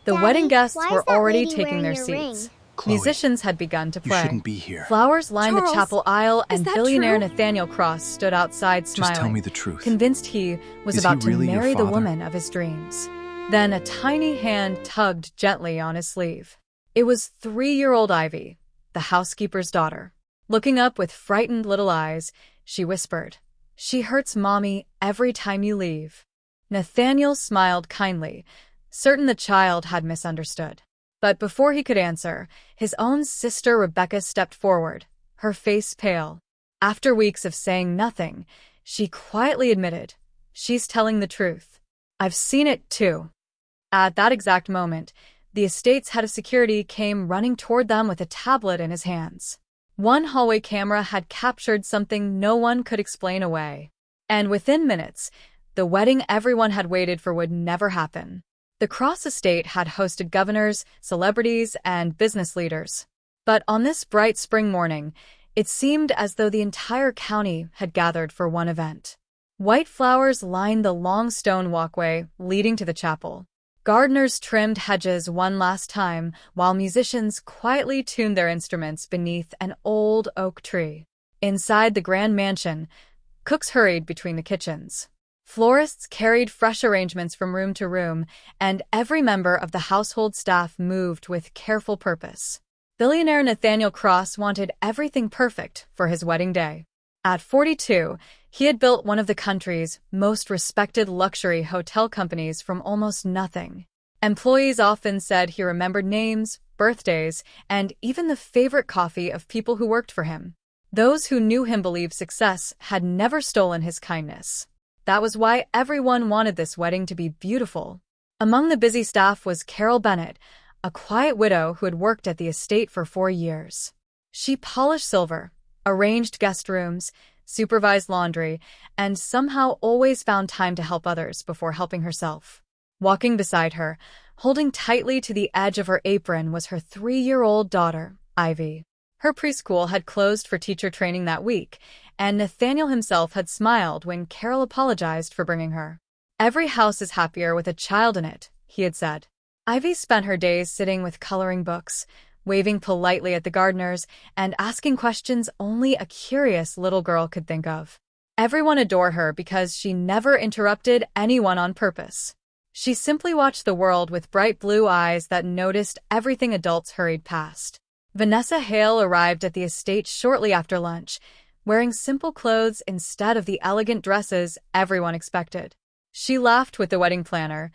The wedding Daddy, guests why is were that already lady taking wearing their your seats. ring? Chloe, Musicians had begun to you play. shouldn't be here. Flowers lined the Charles, chapel aisle, is and that billionaire true? Nathaniel Cross stood outside smiling, Just tell me the truth. convinced he was Is he about to really your marry the father? woman of his dreams. Then a tiny hand tugged gently on his sleeve. It was 3-year-old Ivy, the housekeeper's daughter. Looking up with frightened little eyes, she whispered, "She hurts Mommy every time you leave." Nathaniel smiled kindly, certain the child had misunderstood. But before he could answer, his own sister Rebecca stepped forward, her face pale. After weeks of saying nothing, she quietly admitted, "She's telling the truth. I've seen it too." At that exact moment, the estate's head of security came running toward them with a tablet in his hands. One hallway camera had captured something no one could explain away. And within minutes, the wedding everyone had waited for would never happen. The Cross estate had hosted governors, celebrities, and business leaders. But on this bright spring morning, it seemed as though the entire county had gathered for one event. White flowers lined the long stone walkway leading to the chapel. Gardeners trimmed hedges one last time, while musicians quietly tuned their instruments beneath an old oak tree. Inside the grand mansion, cooks hurried between the kitchens. Florists carried fresh arrangements from room to room, and every member of the household staff moved with careful purpose. Billionaire Nathaniel Cross wanted everything perfect for his wedding day. At 42, he had built one of the country's most respected luxury hotel companies from almost nothing. Employees often said he remembered names, birthdays, and even the favorite coffee of people who worked for him. Those who knew him believed success had never stolen his kindness. That was why everyone wanted this wedding to be beautiful. Among the busy staff was Carol Bennett, a quiet widow who had worked at the estate for 4 years. She polished silver, arranged guest rooms, supervised laundry, and somehow always found time to help others before helping herself. Walking beside her, holding tightly to the edge of her apron, was her 3-year-old daughter, Ivy. Her preschool had closed for teacher training that week, and Nathaniel himself had smiled when Carol apologized for bringing her. "Every house is happier with a child in it," he had said. Ivy spent her days sitting with coloring books, waving politely at the gardeners, and asking questions only a curious little girl could think of. Everyone adored her because she never interrupted anyone on purpose. She simply watched the world with bright blue eyes that noticed everything adults hurried past. Vanessa Hale arrived at the estate shortly after lunch, wearing simple clothes instead of the elegant dresses everyone expected. She laughed with the wedding planner,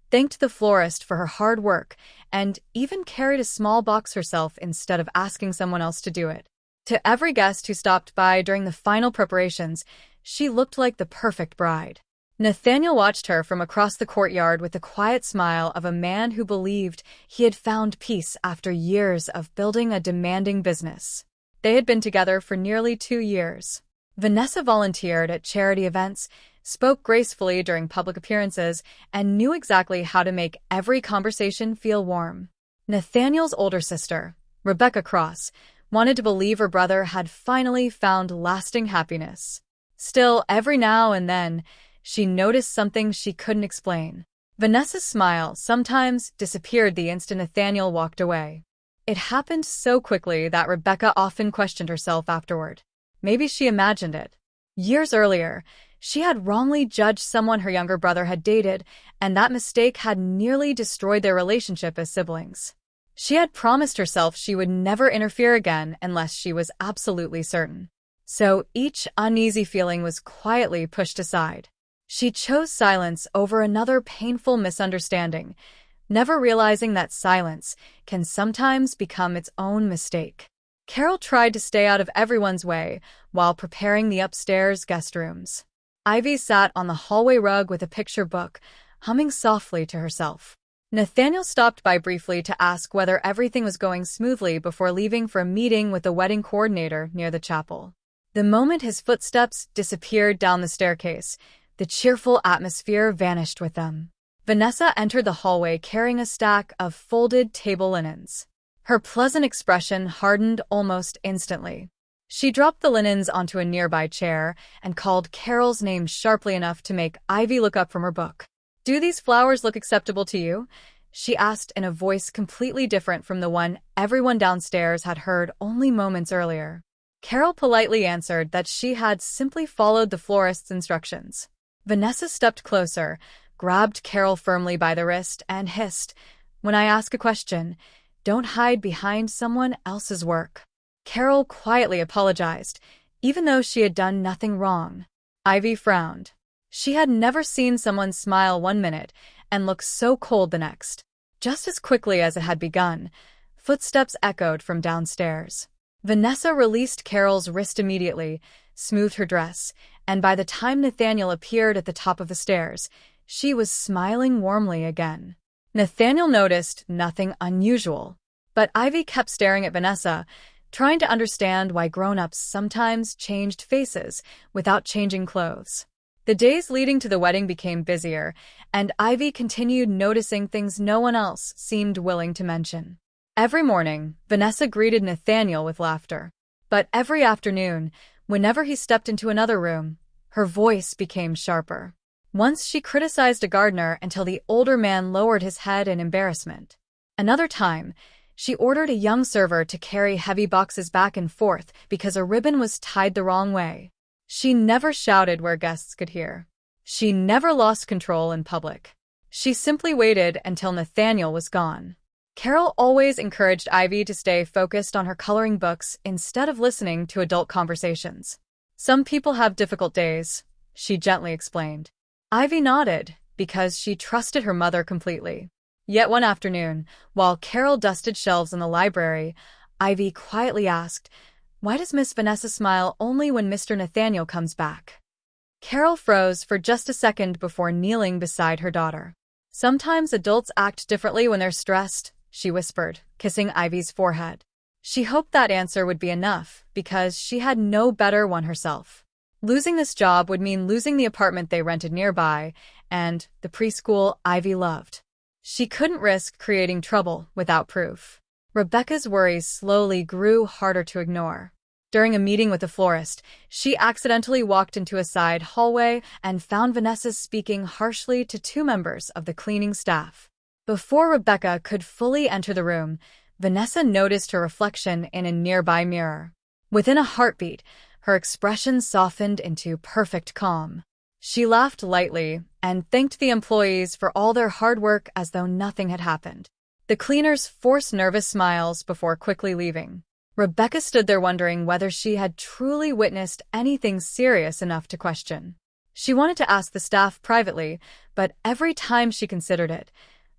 thanked the florist for her hard work, and even carried a small box herself instead of asking someone else to do it. To every guest who stopped by during the final preparations, she looked like the perfect bride. Nathaniel watched her from across the courtyard with the quiet smile of a man who believed he had found peace after years of building a demanding business. They had been together for nearly 2 years. Vanessa volunteered at charity events, spoke gracefully during public appearances, and knew exactly how to make every conversation feel warm. Nathaniel's older sister, Rebecca Cross, wanted to believe her brother had finally found lasting happiness. Still, every now and then, she noticed something she couldn't explain. Vanessa's smile sometimes disappeared the instant Nathaniel walked away. It happened so quickly that Rebecca often questioned herself afterward. Maybe she imagined it. Years earlier, she had wrongly judged someone her younger brother had dated, and that mistake had nearly destroyed their relationship as siblings. She had promised herself she would never interfere again unless she was absolutely certain. So each uneasy feeling was quietly pushed aside. She chose silence over another painful misunderstanding, never realizing that silence can sometimes become its own mistake. Carol tried to stay out of everyone's way while preparing the upstairs guest rooms. Ivy sat on the hallway rug with a picture book, humming softly to herself. Nathaniel stopped by briefly to ask whether everything was going smoothly before leaving for a meeting with the wedding coordinator near the chapel. The moment his footsteps disappeared down the staircase, the cheerful atmosphere vanished with them. Vanessa entered the hallway carrying a stack of folded table linens. Her pleasant expression hardened almost instantly. She dropped the linens onto a nearby chair and called Carol's name sharply enough to make Ivy look up from her book. "Do these flowers look acceptable to you?" she asked in a voice completely different from the one everyone downstairs had heard only moments earlier. Carol politely answered that she had simply followed the florist's instructions. Vanessa stepped closer, grabbed Carol firmly by the wrist, and hissed, "When I ask a question, don't hide behind someone else's work." Carol quietly apologized, even though she had done nothing wrong. Ivy frowned. She had never seen someone smile 1 minute and look so cold the next. Just as quickly as it had begun, footsteps echoed from downstairs. Vanessa released Carol's wrist immediately, smoothed her dress, and by the time Nathaniel appeared at the top of the stairs, she was smiling warmly again. Nathaniel noticed nothing unusual, but Ivy kept staring at Vanessa, trying to understand why grown-ups sometimes changed faces without changing clothes. The days leading to the wedding became busier, and Ivy continued noticing things no one else seemed willing to mention. Every morning, Vanessa greeted Nathaniel with laughter. But every afternoon, whenever he stepped into another room, her voice became sharper. Once she criticized a gardener until the older man lowered his head in embarrassment. Another time, she ordered a young server to carry heavy boxes back and forth because a ribbon was tied the wrong way. She never shouted where guests could hear. She never lost control in public. She simply waited until Nathaniel was gone. Carol always encouraged Ivy to stay focused on her coloring books instead of listening to adult conversations. "Some people have difficult days," she gently explained. Ivy nodded, because she trusted her mother completely. Yet one afternoon, while Carol dusted shelves in the library, Ivy quietly asked, "Why does Miss Vanessa smile only when Mr. Nathaniel comes back?" Carol froze for just a second before kneeling beside her daughter. "Sometimes adults act differently when they're stressed," she whispered, kissing Ivy's forehead. She hoped that answer would be enough, because she had no better one herself. Losing this job would mean losing the apartment they rented nearby, and the preschool Ivy loved. She couldn't risk creating trouble without proof. Rebecca's worries slowly grew harder to ignore. During a meeting with the florist, she accidentally walked into a side hallway and found Vanessa speaking harshly to two members of the cleaning staff. Before Rebecca could fully enter the room, Vanessa noticed her reflection in a nearby mirror. Within a heartbeat, her expression softened into perfect calm. She laughed lightly and thanked the employees for all their hard work as though nothing had happened. The cleaners forced nervous smiles before quickly leaving. Rebecca stood there wondering whether she had truly witnessed anything serious enough to question. She wanted to ask the staff privately, but every time she considered it,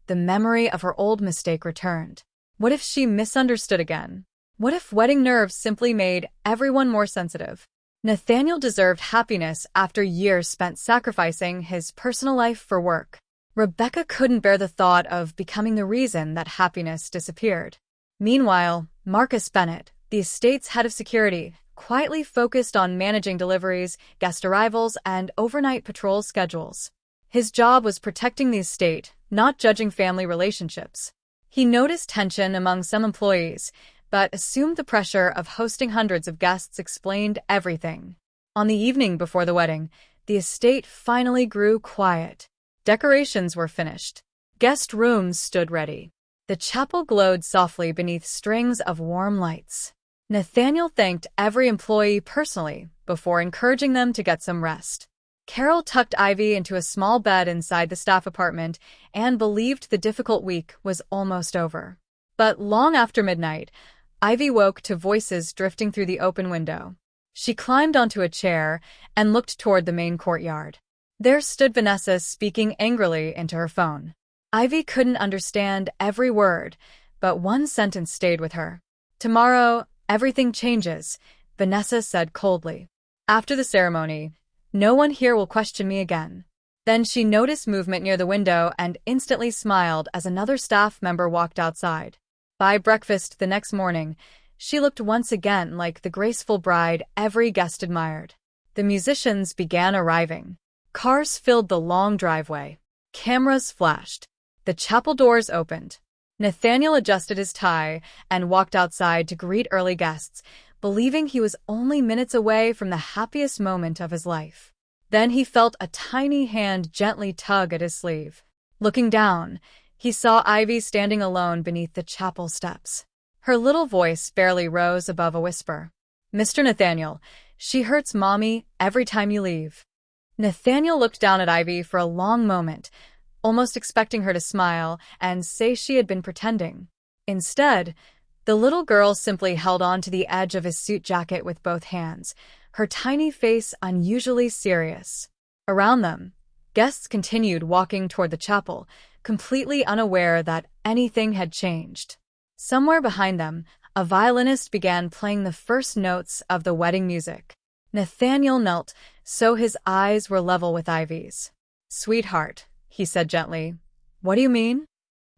the memory of her old mistake returned. What if she misunderstood again? What if wedding nerves simply made everyone more sensitive? Nathaniel deserved happiness after years spent sacrificing his personal life for work. Rebecca couldn't bear the thought of becoming the reason that happiness disappeared. Meanwhile, Marcus Bennett, the estate's head of security, quietly focused on managing deliveries, guest arrivals, and overnight patrol schedules. His job was protecting the estate, not judging family relationships. He noticed tension among some employees, but assumed the pressure of hosting hundreds of guests explained everything. On the evening before the wedding, the estate finally grew quiet. Decorations were finished. Guest rooms stood ready. The chapel glowed softly beneath strings of warm lights. Nathaniel thanked every employee personally before encouraging them to get some rest. Carol tucked Ivy into a small bed inside the staff apartment and believed the difficult week was almost over. But long after midnight, Ivy woke to voices drifting through the open window. She climbed onto a chair and looked toward the main courtyard. There stood Vanessa speaking angrily into her phone. Ivy couldn't understand every word, but one sentence stayed with her. "Tomorrow, everything changes," Vanessa said coldly. "After the ceremony, no one here will question me again." Then she noticed movement near the window and instantly smiled as another staff member walked outside. By breakfast the next morning, she looked once again like the graceful bride every guest admired. The musicians began arriving. Cars filled the long driveway. Cameras flashed. The chapel doors opened. Nathaniel adjusted his tie and walked outside to greet early guests, believing he was only minutes away from the happiest moment of his life. Then he felt a tiny hand gently tug at his sleeve. Looking down, He saw Ivy standing alone beneath the chapel steps. Her little voice barely rose above a whisper. "Mr. Nathaniel, she hurts Mommy every time you leave." Nathaniel looked down at Ivy for a long moment, almost expecting her to smile and say she had been pretending. Instead, the little girl simply held on to the edge of his suit jacket with both hands, her tiny face unusually serious. Around them, guests continued walking toward the chapel, completely unaware that anything had changed. Somewhere behind them, a violinist began playing the first notes of the wedding music. Nathaniel knelt, so his eyes were level with Ivy's. "Sweetheart," he said gently. "What do you mean?"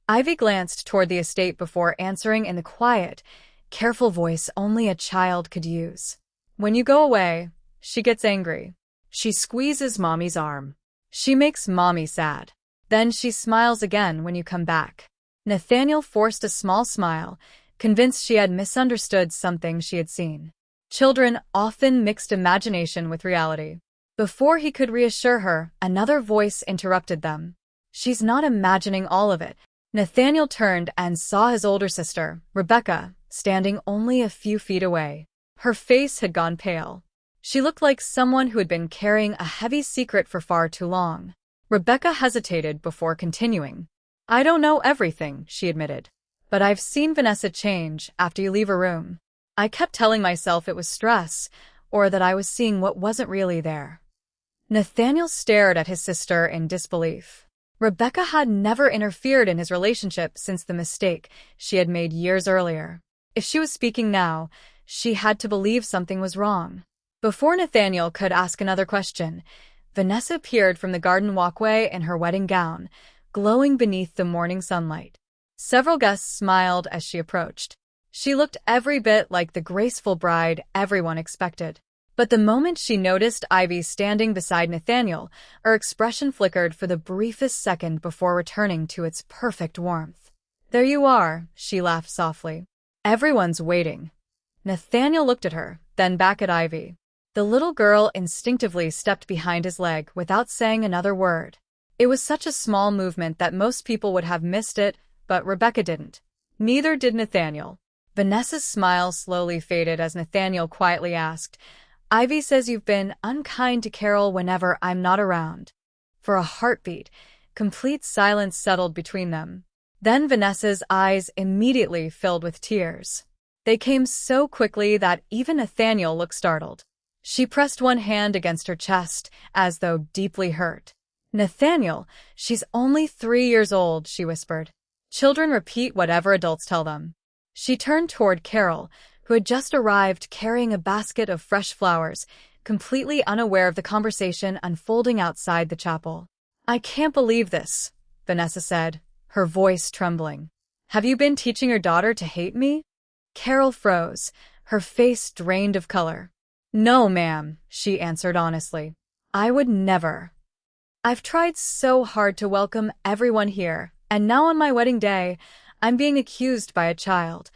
Ivy glanced toward the estate before answering in the quiet, careful voice only a child could use. "When you go away, she gets angry. She squeezes Mommy's arm. She makes Mommy sad. Then she smiles again when you come back." Nathaniel forced a small smile, convinced she had misunderstood something she had seen. Children often mixed imagination with reality. Before he could reassure her, another voice interrupted them. "She's not imagining all of it." Nathaniel turned and saw his older sister, Rebecca, standing only a few feet away. Her face had gone pale. She looked like someone who had been carrying a heavy secret for far too long. Rebecca hesitated before continuing. "I don't know everything," she admitted. "But I've seen Vanessa change after you leave her room. I kept telling myself it was stress, or that I was seeing what wasn't really there." Nathaniel stared at his sister in disbelief. Rebecca had never interfered in his relationship since the mistake she had made years earlier. If she was speaking now, she had to believe something was wrong. Before Nathaniel could ask another question, Vanessa appeared from the garden walkway in her wedding gown, glowing beneath the morning sunlight. Several guests smiled as she approached. She looked every bit like the graceful bride everyone expected. But the moment she noticed Ivy standing beside Nathaniel, her expression flickered for the briefest second before returning to its perfect warmth. "There you are," she laughed softly. "Everyone's waiting." Nathaniel looked at her, then back at Ivy. The little girl instinctively stepped behind his leg without saying another word. It was such a small movement that most people would have missed it, but Rebecca didn't. Neither did Nathaniel. Vanessa's smile slowly faded as Nathaniel quietly asked, "Ivy says you've been unkind to Carol whenever I'm not around." For a heartbeat, complete silence settled between them. Then Vanessa's eyes immediately filled with tears. They came so quickly that even Nathaniel looked startled. She pressed one hand against her chest, as though deeply hurt. "Nathaniel, she's only 3 years old," she whispered. "Children repeat whatever adults tell them." She turned toward Carol, who had just arrived carrying a basket of fresh flowers, completely unaware of the conversation unfolding outside the chapel. "I can't believe this," Vanessa said, her voice trembling. "Have you been teaching your daughter to hate me?" Carol froze, her face drained of color. "No, ma'am," she answered honestly. "I would never. I've tried so hard to welcome everyone here, and now on my wedding day, I'm being accused by a child."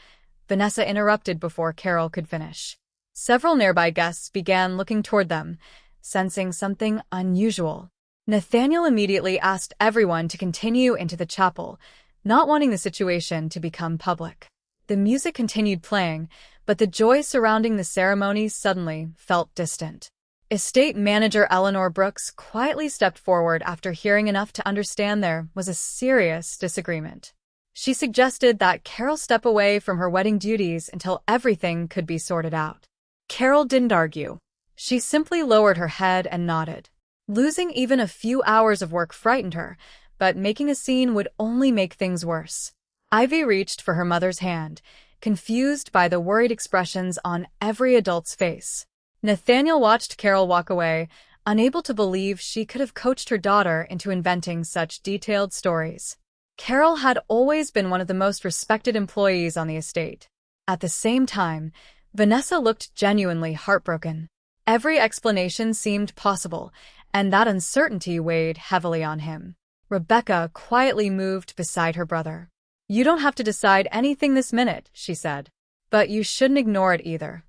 Vanessa interrupted before Carol could finish. Several nearby guests began looking toward them, sensing something unusual. Nathaniel immediately asked everyone to continue into the chapel, not wanting the situation to become public. The music continued playing, but the joy surrounding the ceremony suddenly felt distant. Estate manager Eleanor Brooks quietly stepped forward after hearing enough to understand there was a serious disagreement. She suggested that Carol step away from her wedding duties until everything could be sorted out. Carol didn't argue. She simply lowered her head and nodded. Losing even a few hours of work frightened her, but making a scene would only make things worse. Ivy reached for her mother's hand, confused by the worried expressions on every adult's face. Nathaniel watched Carol walk away, unable to believe she could have coached her daughter into inventing such detailed stories. Carol had always been one of the most respected employees on the estate. At the same time, Vanessa looked genuinely heartbroken. Every explanation seemed possible, and that uncertainty weighed heavily on him. Rebecca quietly moved beside her brother. "You don't have to decide anything this minute," she said. "But you shouldn't ignore it either."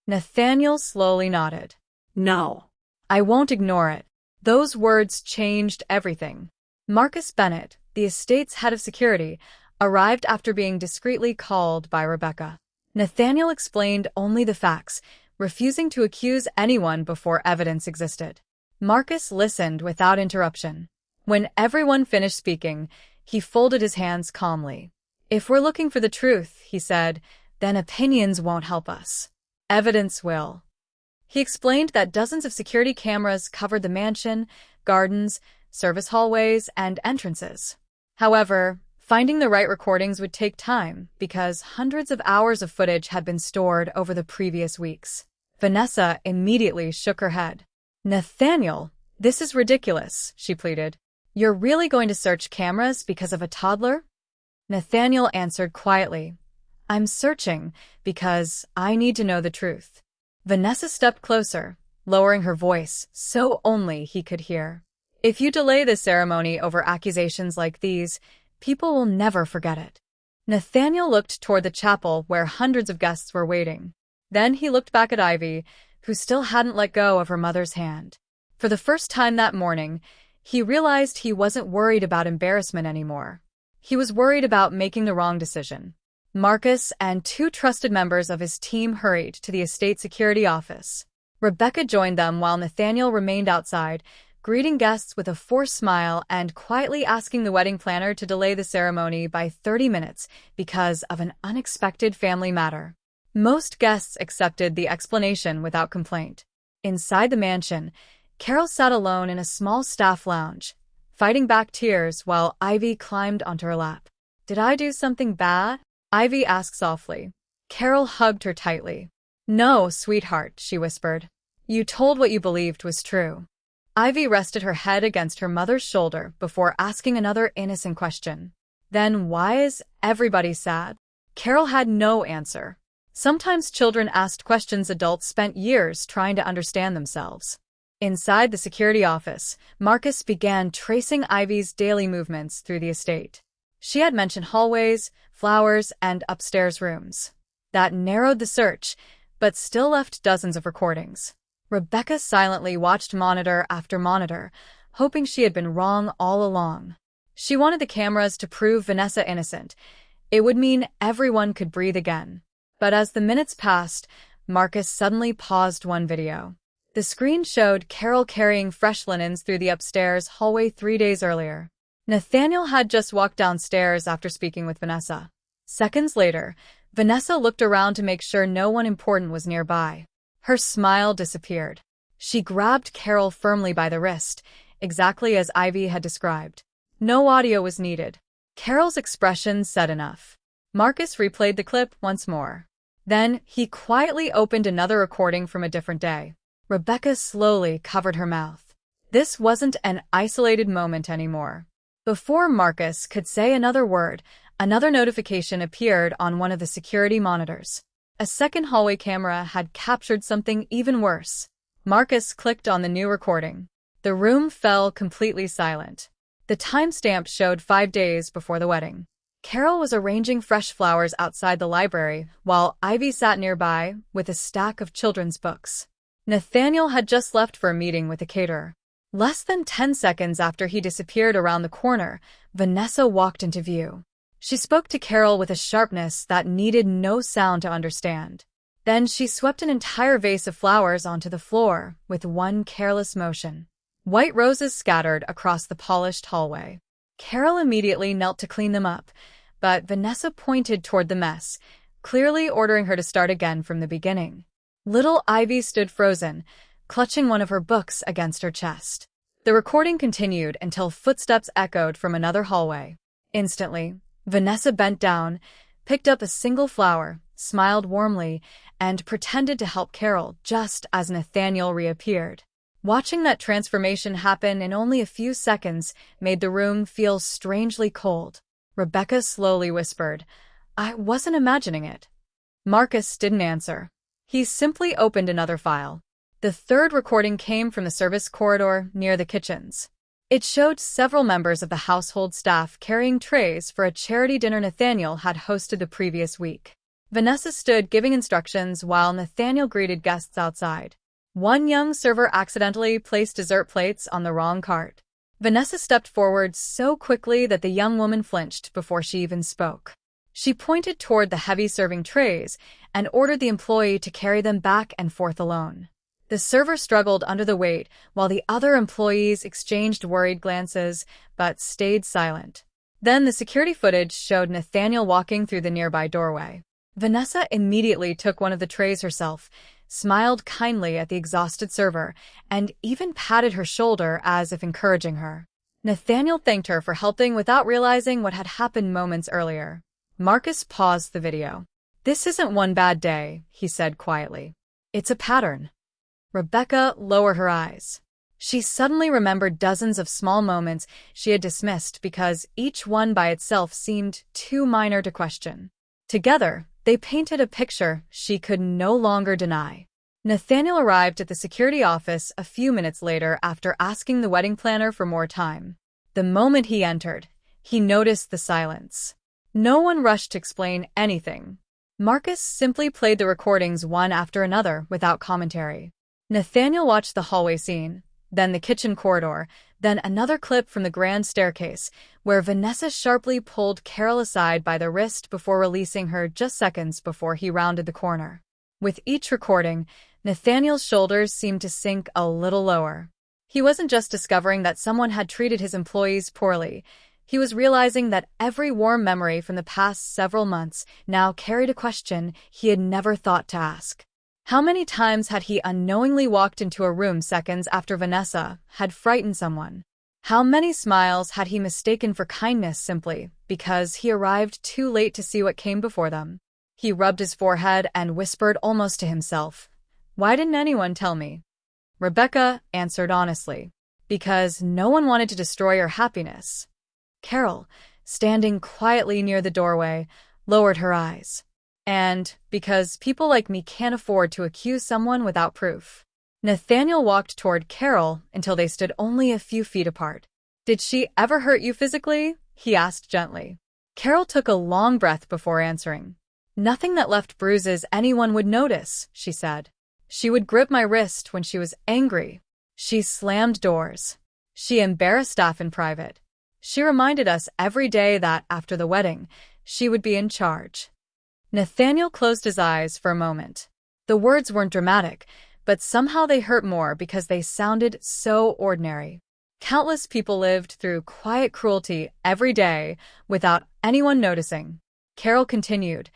Nathaniel slowly nodded. "No, I won't ignore it." Those words changed everything. Marcus Bennett, the estate's head of security, arrived after being discreetly called by Rebecca. Nathaniel explained only the facts, refusing to accuse anyone before evidence existed. Marcus listened without interruption. When everyone finished speaking, he folded his hands calmly. "If we're looking for the truth," he said, "then opinions won't help us. Evidence will." He explained that dozens of security cameras covered the mansion, gardens, service hallways, and entrances. However, finding the right recordings would take time because hundreds of hours of footage had been stored over the previous weeks. Vanessa immediately shook her head. "Nathaniel, this is ridiculous," she pleaded. "You're really going to search cameras because of a toddler?" Nathaniel answered quietly, "I'm searching because I need to know the truth." Vanessa stepped closer, lowering her voice so only he could hear. "If you delay the ceremony over accusations like these, people will never forget it." Nathaniel looked toward the chapel where hundreds of guests were waiting. Then he looked back at Ivy, who still hadn't let go of her mother's hand. For the first time that morning, he realized he wasn't worried about embarrassment anymore. He was worried about making the wrong decision. Marcus and two trusted members of his team hurried to the estate security office. Rebecca joined them while Nathaniel remained outside, greeting guests with a forced smile and quietly asking the wedding planner to delay the ceremony by 30 minutes because of an unexpected family matter. Most guests accepted the explanation without complaint. Inside the mansion, Carol sat alone in a small staff lounge, fighting back tears while Ivy climbed onto her lap. "Did I do something bad?" Ivy asked softly. Carol hugged her tightly. "No, sweetheart," she whispered. "You told what you believed was true." Ivy rested her head against her mother's shoulder before asking another innocent question. "Then why is everybody sad?" Carol had no answer. Sometimes children asked questions adults spent years trying to understand themselves. Inside the security office, Marcus began tracing Ivy's daily movements through the estate. She had mentioned hallways, flowers, and upstairs rooms. That narrowed the search, but still left dozens of recordings. Rebecca silently watched monitor after monitor, hoping she had been wrong all along. She wanted the cameras to prove Vanessa innocent. It would mean everyone could breathe again. But as the minutes passed, Marcus suddenly paused one video. The screen showed Carol carrying fresh linens through the upstairs hallway 3 days earlier. Nathaniel had just walked downstairs after speaking with Vanessa. Seconds later, Vanessa looked around to make sure no one important was nearby. Her smile disappeared. She grabbed Carol firmly by the wrist, exactly as Ivy had described. No audio was needed. Carol's expression said enough. Marcus replayed the clip once more. Then, he quietly opened another recording from a different day. Rebecca slowly covered her mouth. This wasn't an isolated moment anymore. Before Marcus could say another word, another notification appeared on one of the security monitors. A second hallway camera had captured something even worse. Marcus clicked on the new recording. The room fell completely silent. The timestamp showed 5 days before the wedding. Carol was arranging fresh flowers outside the library, while Ivy sat nearby with a stack of children's books. Nathaniel had just left for a meeting with a caterer. Less than 10 seconds after he disappeared around the corner, Vanessa walked into view. She spoke to Carol with a sharpness that needed no sound to understand. Then she swept an entire vase of flowers onto the floor with one careless motion. White roses scattered across the polished hallway. Carol immediately knelt to clean them up, but Vanessa pointed toward the mess, clearly ordering her to start again from the beginning. Little Ivy stood frozen, clutching one of her books against her chest. The recording continued until footsteps echoed from another hallway. Instantly, Vanessa bent down, picked up a single flower, smiled warmly, and pretended to help Carol just as Nathaniel reappeared. Watching that transformation happen in only a few seconds made the room feel strangely cold. Rebecca slowly whispered, "I wasn't imagining it." Marcus didn't answer. He simply opened another file. The third recording came from the service corridor near the kitchens. It showed several members of the household staff carrying trays for a charity dinner Nathaniel had hosted the previous week. Vanessa stood giving instructions while Nathaniel greeted guests outside. One young server accidentally placed dessert plates on the wrong cart. Vanessa stepped forward so quickly that the young woman flinched before she even spoke. She pointed toward the heavy serving trays and ordered the employee to carry them back and forth alone. The server struggled under the weight while the other employees exchanged worried glances but stayed silent. Then the security footage showed Nathaniel walking through the nearby doorway. Vanessa immediately took one of the trays herself, smiled kindly at the exhausted server, and even patted her shoulder as if encouraging her. Nathaniel thanked her for helping without realizing what had happened moments earlier. Marcus paused the video. "This isn't one bad day," he said quietly. "It's a pattern." Rebecca lowered her eyes. She suddenly remembered dozens of small moments she had dismissed because each one by itself seemed too minor to question. Together, they painted a picture she could no longer deny. Nathaniel arrived at the security office a few minutes later after asking the wedding planner for more time. The moment he entered, he noticed the silence. No one rushed to explain anything. Marcus simply played the recordings one after another without commentary. Nathaniel watched the hallway scene, then the kitchen corridor, then another clip from the grand staircase, where Vanessa sharply pulled Carol aside by the wrist before releasing her just seconds before he rounded the corner. With each recording, Nathaniel's shoulders seemed to sink a little lower. He wasn't just discovering that someone had treated his employees poorly. He was realizing that every warm memory from the past several months now carried a question he had never thought to ask. How many times had he unknowingly walked into a room seconds after Vanessa had frightened someone? How many smiles had he mistaken for kindness simply because he arrived too late to see what came before them? He rubbed his forehead and whispered almost to himself, "Why didn't anyone tell me?" Rebecca answered honestly, "Because no one wanted to destroy your happiness." Carol, standing quietly near the doorway, lowered her eyes. "And because people like me can't afford to accuse someone without proof." Nathaniel walked toward Carol until they stood only a few feet apart. "Did she ever hurt you physically?" he asked gently. Carol took a long breath before answering. "Nothing that left bruises anyone would notice," she said. "She would grip my wrist when she was angry. She slammed doors. She embarrassed staff in private. She reminded us every day that, after the wedding, she would be in charge." Nathaniel closed his eyes for a moment. The words weren't dramatic, but somehow they hurt more because they sounded so ordinary. Countless people lived through quiet cruelty every day without anyone noticing. Carol continued,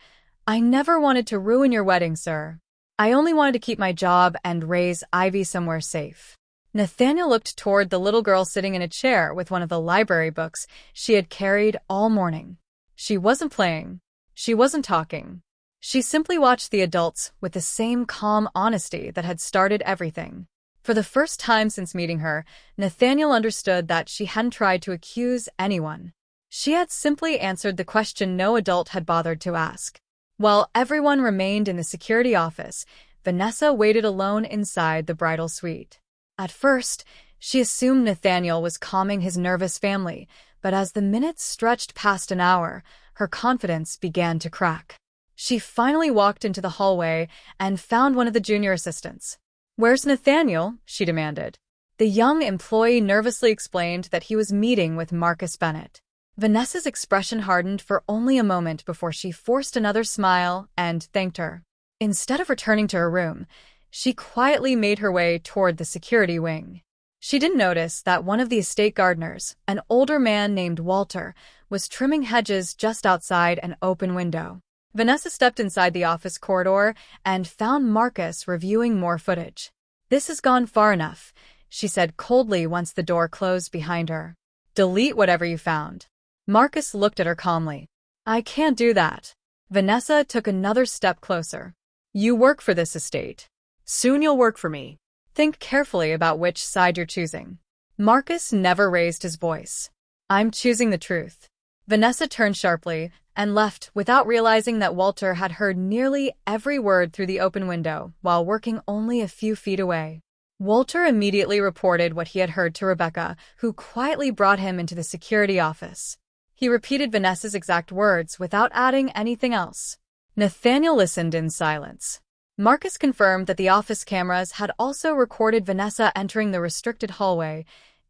"I never wanted to ruin your wedding, sir. I only wanted to keep my job and raise Ivy somewhere safe." Nathaniel looked toward the little girl sitting in a chair with one of the library books she had carried all morning. She wasn't playing. She wasn't talking. She simply watched the adults with the same calm honesty that had started everything. For the first time since meeting her, Nathaniel understood that she hadn't tried to accuse anyone. She had simply answered the question no adult had bothered to ask. While everyone remained in the security office, Vanessa waited alone inside the bridal suite. At first, she assumed Nathaniel was calming his nervous family, but as the minutes stretched past an hour, her confidence began to crack. She finally walked into the hallway and found one of the junior assistants. "Where's Nathaniel?" she demanded. The young employee nervously explained that he was meeting with Marcus Bennett. Vanessa's expression hardened for only a moment before she forced another smile and thanked her. Instead of returning to her room, she quietly made her way toward the security wing. She didn't notice that one of the estate gardeners, an older man named Walter, was trimming hedges just outside an open window. Vanessa stepped inside the office corridor and found Marcus reviewing more footage. "This has gone far enough," she said coldly once the door closed behind her. "Delete whatever you found." Marcus looked at her calmly. "I can't do that." Vanessa took another step closer. "You work for this estate. Soon you'll work for me. Think carefully about which side you're choosing." Marcus never raised his voice. "I'm choosing the truth." Vanessa turned sharply and left without realizing that Walter had heard nearly every word through the open window while working only a few feet away. Walter immediately reported what he had heard to Rebecca, who quietly brought him into the security office. He repeated Vanessa's exact words without adding anything else. Nathaniel listened in silence. Marcus confirmed that the office cameras had also recorded Vanessa entering the restricted hallway,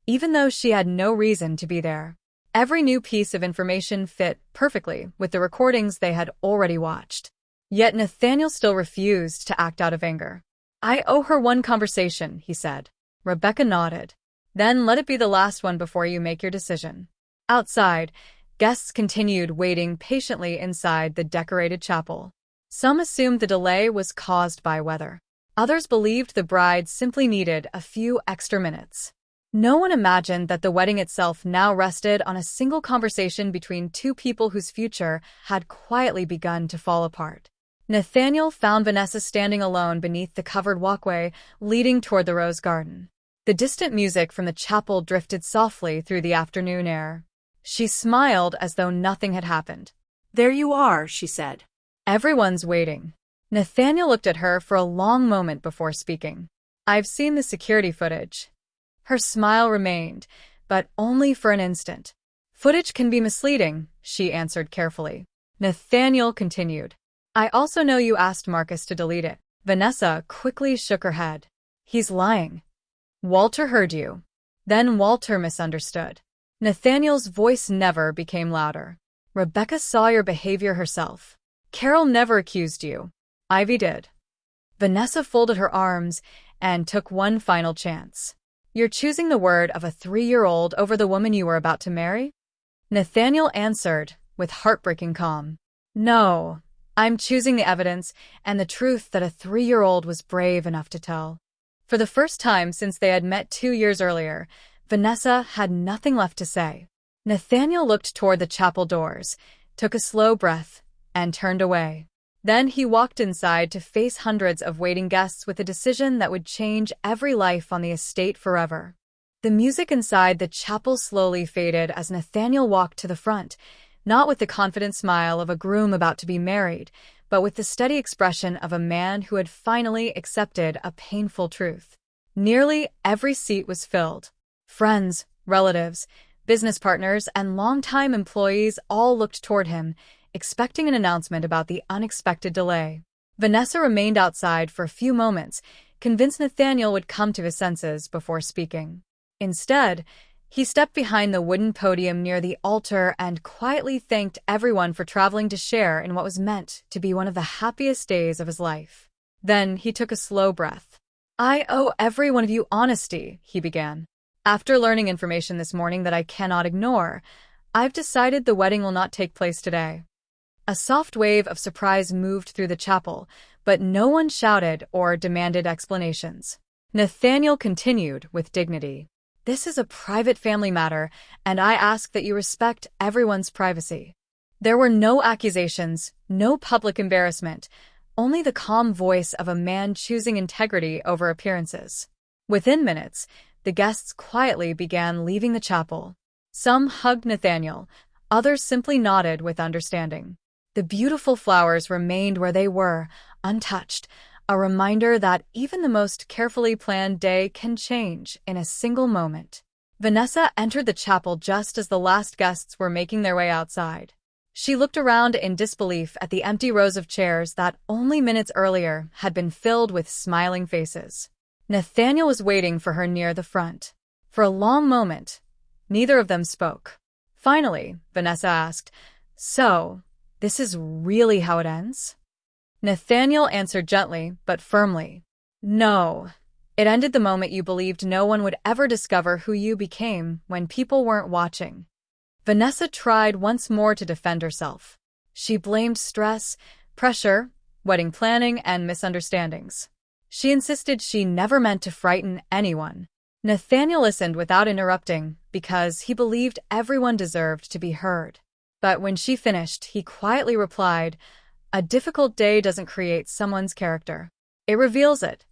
even though she had no reason to be there. Every new piece of information fit perfectly with the recordings they had already watched. Yet Nathaniel still refused to act out of anger. "I owe her one conversation," he said. Rebecca nodded. "Then let it be the last one before you make your decision." Outside, guests continued waiting patiently inside the decorated chapel. Some assumed the delay was caused by weather. Others believed the bride simply needed a few extra minutes. No one imagined that the wedding itself now rested on a single conversation between two people whose future had quietly begun to fall apart. Nathaniel found Vanessa standing alone beneath the covered walkway leading toward the rose garden. The distant music from the chapel drifted softly through the afternoon air. She smiled as though nothing had happened. "There you are," she said. "Everyone's waiting." Nathaniel looked at her for a long moment before speaking. "I've seen the security footage." Her smile remained, but only for an instant. "Footage can be misleading," she answered carefully. Nathaniel continued. "I also know you asked Marcus to delete it." Vanessa quickly shook her head. "He's lying. Walter heard you." Then Walter misunderstood. Nathaniel's voice never became louder. "Rebecca saw your behavior herself. Carol never accused you. Ivy did." Vanessa folded her arms and took one final chance. "You're choosing the word of a 3-year-old over the woman you were about to marry?" Nathaniel answered with heartbreaking calm. "No, I'm choosing the evidence and the truth that a 3-year-old was brave enough to tell." For the first time since they had met 2 years earlier, Vanessa had nothing left to say. Nathaniel looked toward the chapel doors, took a slow breath, and turned away. Then he walked inside to face hundreds of waiting guests with a decision that would change every life on the estate forever. The music inside the chapel slowly faded as Nathaniel walked to the front, not with the confident smile of a groom about to be married, but with the steady expression of a man who had finally accepted a painful truth. Nearly every seat was filled. Friends, relatives, business partners, and longtime employees all looked toward him, expecting an announcement about the unexpected delay. Vanessa remained outside for a few moments, convinced Nathaniel would come to his senses before speaking. Instead, he stepped behind the wooden podium near the altar and quietly thanked everyone for traveling to share in what was meant to be one of the happiest days of his life. Then he took a slow breath. "I owe every one of you honesty," he began. "After learning information this morning that I cannot ignore, I've decided the wedding will not take place today." A soft wave of surprise moved through the chapel, but no one shouted or demanded explanations. Nathaniel continued with dignity. "This is a private family matter, and I ask that you respect everyone's privacy." There were no accusations, no public embarrassment, only the calm voice of a man choosing integrity over appearances. Within minutes, the guests quietly began leaving the chapel. Some hugged Nathaniel, others simply nodded with understanding. The beautiful flowers remained where they were, untouched, a reminder that even the most carefully planned day can change in a single moment. Vanessa entered the chapel just as the last guests were making their way outside. She looked around in disbelief at the empty rows of chairs that only minutes earlier had been filled with smiling faces. Nathaniel was waiting for her near the front. For a long moment, neither of them spoke. Finally, Vanessa asked, "So, this is really how it ends?" Nathaniel answered gently but firmly, "No. It ended the moment you believed no one would ever discover who you became when people weren't watching." Vanessa tried once more to defend herself. She blamed stress, pressure, wedding planning, and misunderstandings. She insisted she never meant to frighten anyone. Nathaniel listened without interrupting because he believed everyone deserved to be heard. But when she finished, he quietly replied, "A difficult day doesn't create someone's character. It reveals it."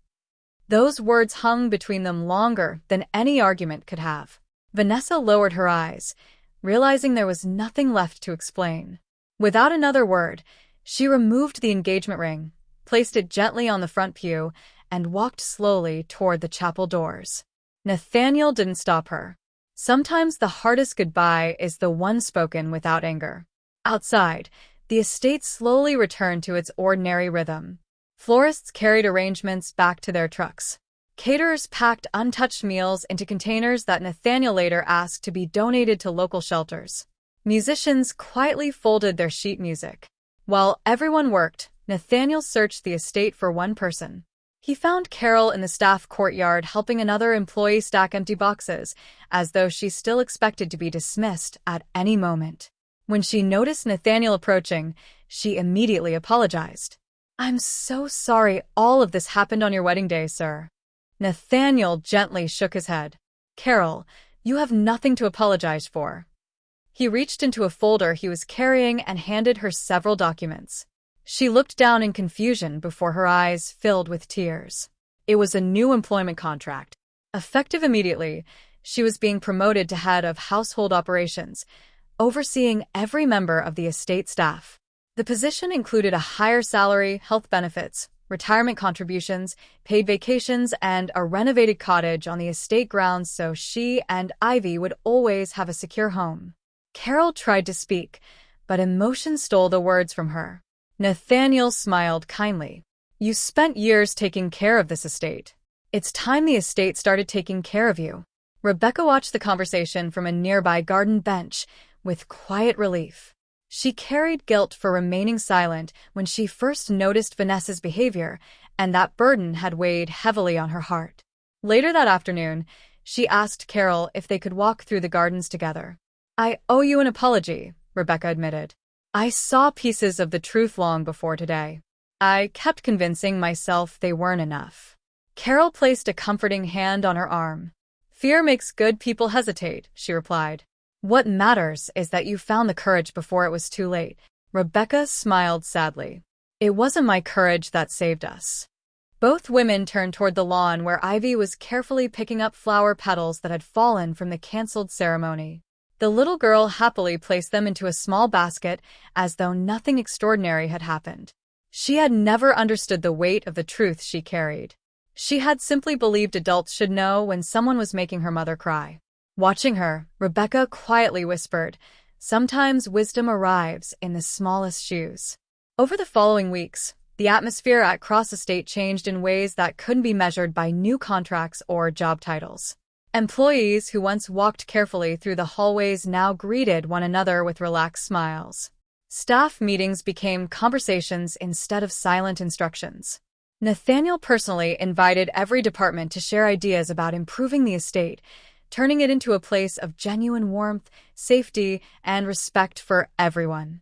Those words hung between them longer than any argument could have. Vanessa lowered her eyes, realizing there was nothing left to explain. Without another word, she removed the engagement ring, placed it gently on the front pew, and walked slowly toward the chapel doors. Nathaniel didn't stop her. Sometimes the hardest goodbye is the one spoken without anger. Outside, the estate slowly returned to its ordinary rhythm. Florists carried arrangements back to their trucks. Caterers packed untouched meals into containers that Nathaniel later asked to be donated to local shelters. Musicians quietly folded their sheet music. While everyone worked, Nathaniel searched the estate for one person. He found Carol in the staff courtyard helping another employee stack empty boxes, as though she still expected to be dismissed at any moment. When she noticed Nathaniel approaching, she immediately apologized. "I'm so sorry all of this happened on your wedding day, sir." Nathaniel gently shook his head. "Carol, you have nothing to apologize for." He reached into a folder he was carrying and handed her several documents. She looked down in confusion before her eyes filled with tears. It was a new employment contract. Effective immediately, she was being promoted to head of household operations, overseeing every member of the estate staff. The position included a higher salary, health benefits, retirement contributions, paid vacations, and a renovated cottage on the estate grounds so she and Ivy would always have a secure home. Carol tried to speak, but emotion stole the words from her. Nathaniel smiled kindly. "You spent years taking care of this estate. It's time the estate started taking care of you." Rebecca watched the conversation from a nearby garden bench with quiet relief. She carried guilt for remaining silent when she first noticed Vanessa's behavior, and that burden had weighed heavily on her heart. Later that afternoon, she asked Carol if they could walk through the gardens together. "I owe you an apology," Rebecca admitted. "I saw pieces of the truth long before today. I kept convincing myself they weren't enough." Carol placed a comforting hand on her arm. "Fear makes good people hesitate," she replied. "What matters is that you found the courage before it was too late." Rebecca smiled sadly. "It wasn't my courage that saved us." Both women turned toward the lawn where Ivy was carefully picking up flower petals that had fallen from the canceled ceremony. The little girl happily placed them into a small basket as though nothing extraordinary had happened. She had never understood the weight of the truth she carried. She had simply believed adults should know when someone was making her mother cry. Watching her, Rebecca quietly whispered, "Sometimes wisdom arrives in the smallest shoes." Over the following weeks, the atmosphere at Cross Estate changed in ways that couldn't be measured by new contracts or job titles. Employees who once walked carefully through the hallways now greeted one another with relaxed smiles. Staff meetings became conversations instead of silent instructions. Nathaniel personally invited every department to share ideas about improving the estate, turning it into a place of genuine warmth, safety, and respect for everyone.